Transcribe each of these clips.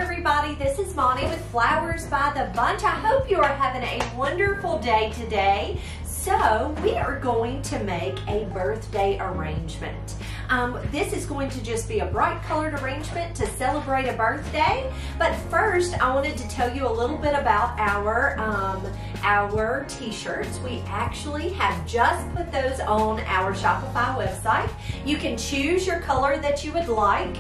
everybody, this is Monty with Flowers by the Bunch. I hope you are having a wonderful day today. So we are going to make a birthday arrangement. This is going to just be a bright colored arrangement to celebrate a birthday. But first, I wanted to tell you a little bit about our t-shirts. We actually have just put those on our Shopify website. You can choose your color that you would like.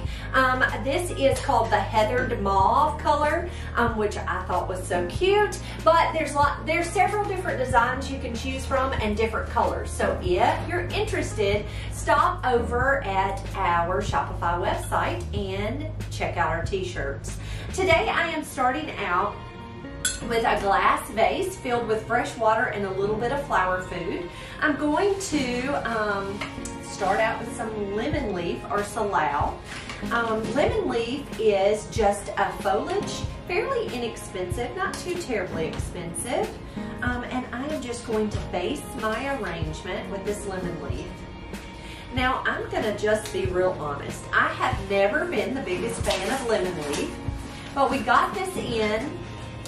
This is called the Heathered Mauve color, which I thought was so cute. But there's several different designs you can choose from and different colors. So if you're interested, stop over at our Shopify website and check out our t-shirts. Today I am starting out with a glass vase filled with fresh water and a little bit of flower food. I'm going to start out with some lemon leaf or salal. Lemon leaf is just a foliage, fairly inexpensive, not too terribly expensive. And I am just going to base my arrangement with this lemon leaf. Now I'm gonna just be real honest. I have never been the biggest fan of lemon leaf, but we got this in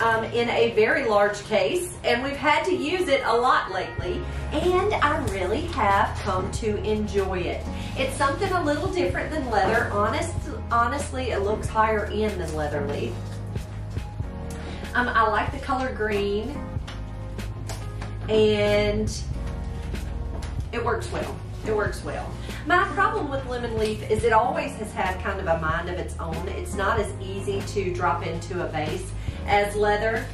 a very large case, and we've had to use it a lot lately, and I really have come to enjoy it. It's something a little different than leather. Honestly, it looks higher end than leather leaf. I like the color green, and it works well. It works well. My problem with lemon leaf is it always has had kind of a mind of its own. It's not as easy to drop into a vase as leather,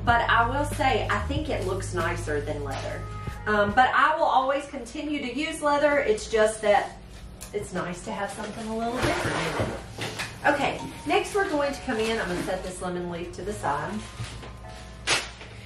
but I will say I think it looks nicer than leather. But I will always continue to use leather. It's just that it's nice to have something a little different in it. Okay, next we're going to come in. I'm going to set this lemon leaf to the side.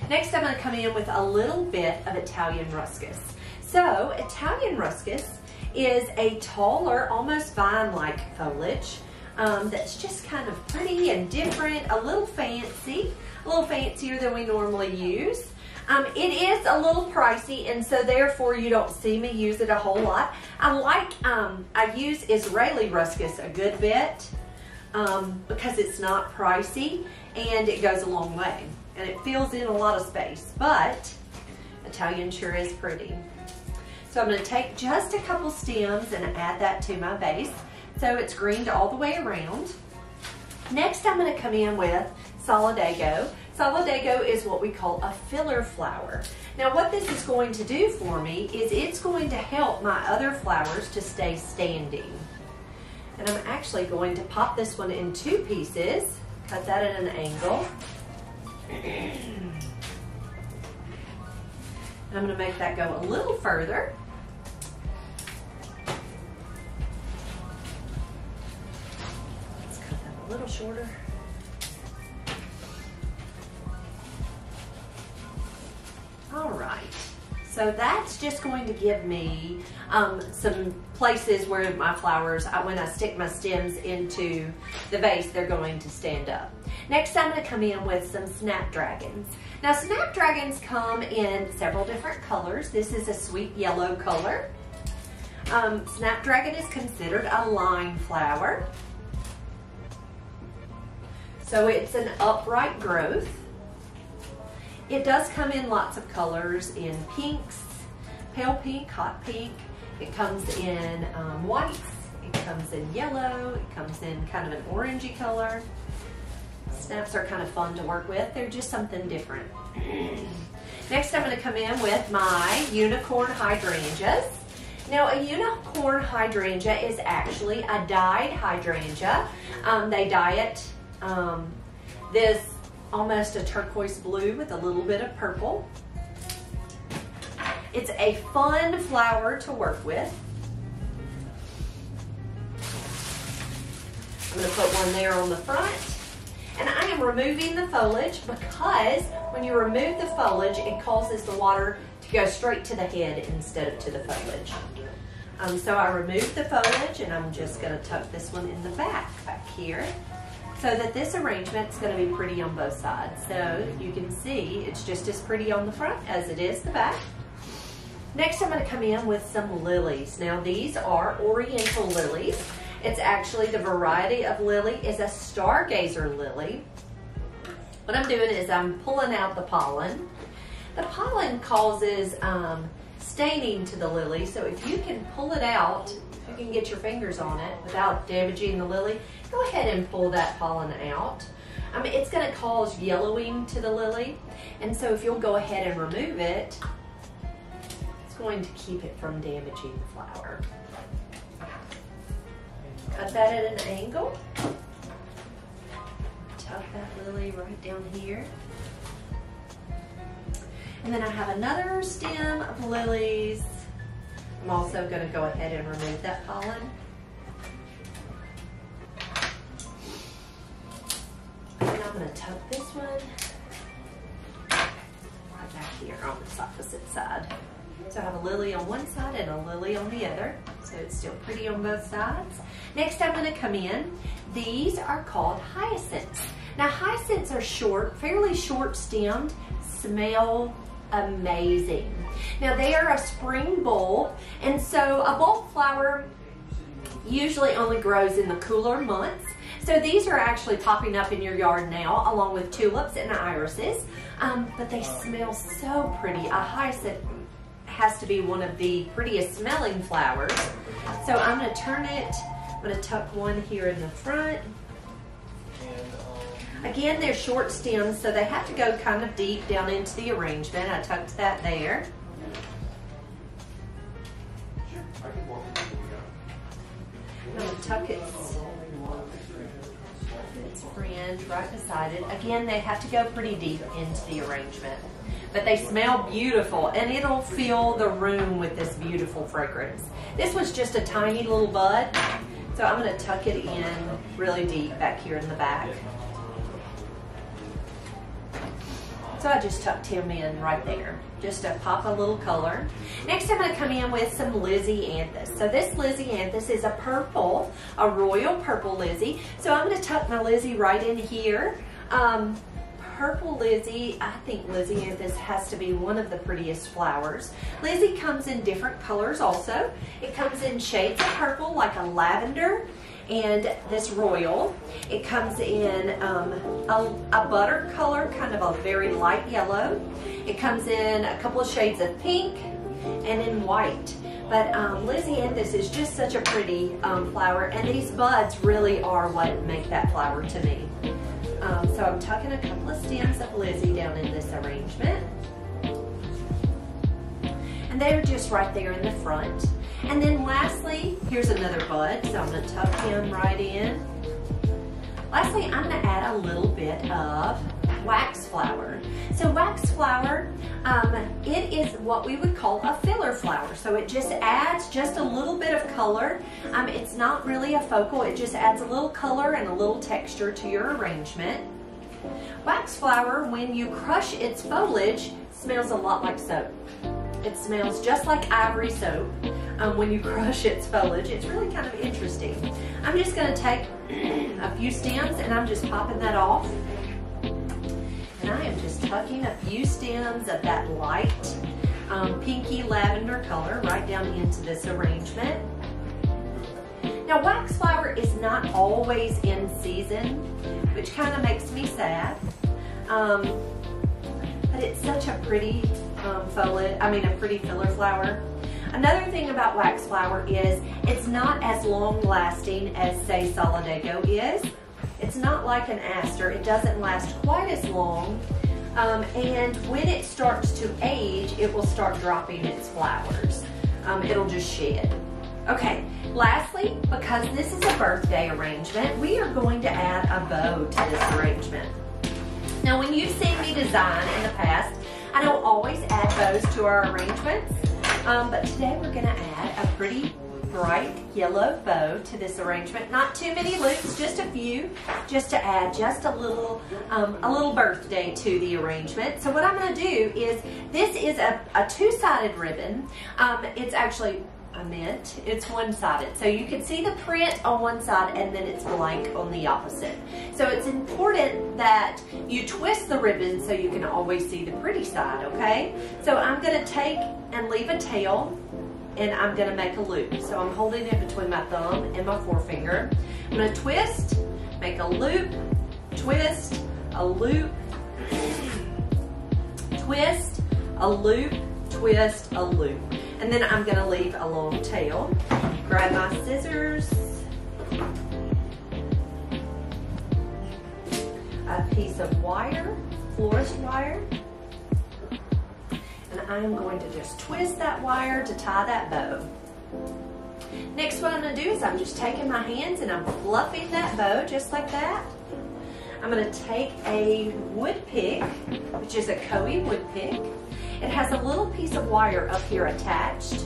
Next I'm going to come in with a little bit of Italian ruscus. So Italian ruscus is a taller, almost vine-like foliage that's just kind of pretty and different, a little fancy, a little fancier than we normally use. It is a little pricey, and so therefore you don't see me use it a whole lot. I use Israeli ruscus a good bit because it's not pricey and it goes a long way and it fills in a lot of space, but Italian sure is pretty. So I'm going to take just a couple stems and add that to my vase so it's greened all the way around. Next I'm going to come in with solidago. Solidago is what we call a filler flower. Now what this is going to do for me is it's going to help my other flowers to stay standing. And I'm actually going to pop this one in two pieces, cut that at an angle. And I'm going to make that go a little further. Let's cut that a little shorter. All right, so that's just going to give me some places where my flowers, when I stick my stems into the vase, they're going to stand up. Next, I'm going to come in with some snapdragons. Now, snapdragons come in several different colors. This is a sweet yellow color. Snapdragon is considered a line flower. So it's an upright growth. It does come in lots of colors, in pinks, pale pink, hot pink. It comes in whites. It comes in yellow. It comes in kind of an orangey color. Snaps are kind of fun to work with. They're just something different. Next, I'm going to come in with my unicorn hydrangeas. Now, a unicorn hydrangea is actually a dyed hydrangea. They dye it this almost a turquoise blue with a little bit of purple. It's a fun flower to work with. I'm going to put one there on the front. And I am removing the foliage because when you remove the foliage, it causes the water to go straight to the head instead of to the foliage. So I removed the foliage, and I'm just going to tuck this one in the back here, so that this arrangement is going to be pretty on both sides. So you can see it's just as pretty on the front as it is the back. Next, I'm going to come in with some lilies. Now, these are oriental lilies, It's actually, the variety of lily is a stargazer lily. What I'm doing is I'm pulling out the pollen. The pollen causes staining to the lily, so if you can pull it out, you can get your fingers on it without damaging the lily, go ahead and pull that pollen out. It's going to cause yellowing to the lily, and so if you'll go ahead and remove it, it's going to keep it from damaging the flower. Cut that at an angle. Tuck that lily right down here. And then I have another stem of lilies. I'm also going to go ahead and remove that pollen. And I'm going to tuck this one right back here on this opposite side. So I have a lily on one side and a lily on the other. So it's still pretty on both sides. Next I'm going to come in. These are called hyacinths. Now hyacinths are short, fairly short stemmed, smell amazing. Now they are a spring bulb, and so a bulb flower usually only grows in the cooler months. So these are actually popping up in your yard now, along with tulips and irises, but they smell so pretty. A hyacinth has to be one of the prettiest smelling flowers. So I'm going to turn it, I'm going to tuck one here in the front. Again, they're short stems, so they have to go kind of deep down into the arrangement. I tucked that there. I'm going to tuck its friend right beside it. Again, they have to go pretty deep into the arrangement. But they smell beautiful, and it'll fill the room with this beautiful fragrance. This was just a tiny little bud, so I'm going to tuck it in really deep back here in the back. So I just tucked him in right there, just to pop a little color. Next I'm going to come in with some lizianthus. So this lizianthus is a purple, a royal purple lizzie. So I'm going to tuck my lizzie right in here. Purple lizzie, I think lizianthus has to be one of the prettiest flowers. Lizzie comes in different colors also. It comes in shades of purple, like a lavender, and this royal. It comes in a butter color, kind of a very light yellow. It comes in a couple of shades of pink and in white. But lizianthus is just such a pretty flower, and these buds really are what make that flower to me. So I'm tucking a couple of stems of Lizzie down in this arrangement. And they're just right there in the front. And then lastly, here's another bud, so I'm going to tuck him right in. Lastly, I'm going to add a little bit of wax flower. So wax flower, it is what we would call a filler flower. So it just adds just a little bit of color. It's not really a focal, it just adds a little color and a little texture to your arrangement. Wax flower, when you crush its foliage, smells a lot like soap. It smells just like ivory soap when you crush its foliage. It's really kind of interesting. I'm just going to take a few stems and I'm just popping that off. And I am just tucking a few stems of that light pinky lavender color right down into this arrangement. Now wax flower is not always in season, which kind of makes me sad. But it's such a pretty a pretty filler flower. Another thing about wax flower is it's not as long lasting as, say, solidago is. It's not like an aster. It doesn't last quite as long. And when it starts to age, it will start dropping its flowers. It'll just shed. Okay, lastly, because this is a birthday arrangement, we are going to add a bow to this arrangement. Now, when you've seen me design in the past, I don't always add bows to our arrangements, but today we're going to add a pretty bright yellow bow to this arrangement. Not too many loops, just a few, just to add just a little birthday to the arrangement. So what I'm going to do is, this is a two-sided ribbon. It's actually it's one-sided. So you can see the print on one side and then it's blank on the opposite. So it's important that you twist the ribbon so you can always see the pretty side, okay? So I'm going to take and leave a tail and I'm gonna make a loop. So I'm holding it between my thumb and my forefinger. I'm gonna twist, make a loop, twist, a loop, twist, a loop, twist, a loop. And then I'm gonna leave a long tail. Grab my scissors, a piece of wire, florist wire, and I'm going to just twist that wire to tie that bow. Next, what I'm going to do is I'm just taking my hands and I'm fluffing that bow just like that. I'm going to take a wood pick, which is a Koei wood pick. It has a little piece of wire up here attached,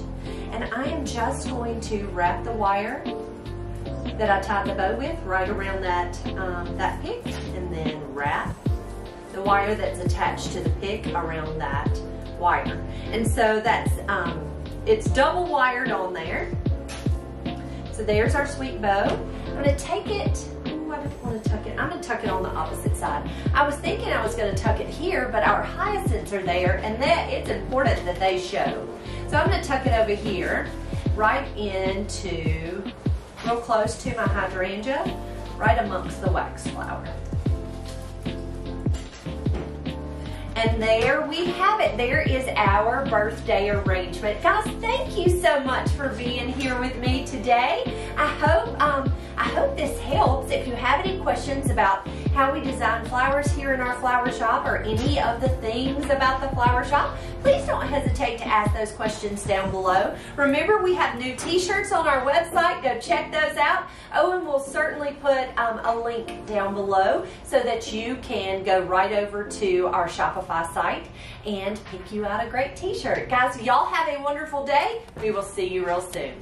and I am just going to wrap the wire that I tied the bow with right around that, that pick, and then wrap the wire that's attached to the pick around that wire. And so that's, it's double wired on there. So there's our sweet bow. I'm gonna take it, I didn't want to tuck it. I'm gonna tuck it on the opposite side. I was thinking I was gonna tuck it here, but our hyacinths are there, and that it's important that they show. So I'm gonna tuck it over here, right into, real close to my hydrangea, right amongst the wax flower. And there we have it. There is our birthday arrangement. Guys, thank you so much for being here with me today. I hope this helps. If you have any questions about how we design flowers here in our flower shop or any of the things about the flower shop, please don't hesitate to ask those questions down below. Remember, we have new t-shirts on our website. Go check those out. Owen will certainly put a link down below so that you can go right over to our Shopify site and pick you out a great t-shirt. Guys, y'all have a wonderful day. We will see you real soon.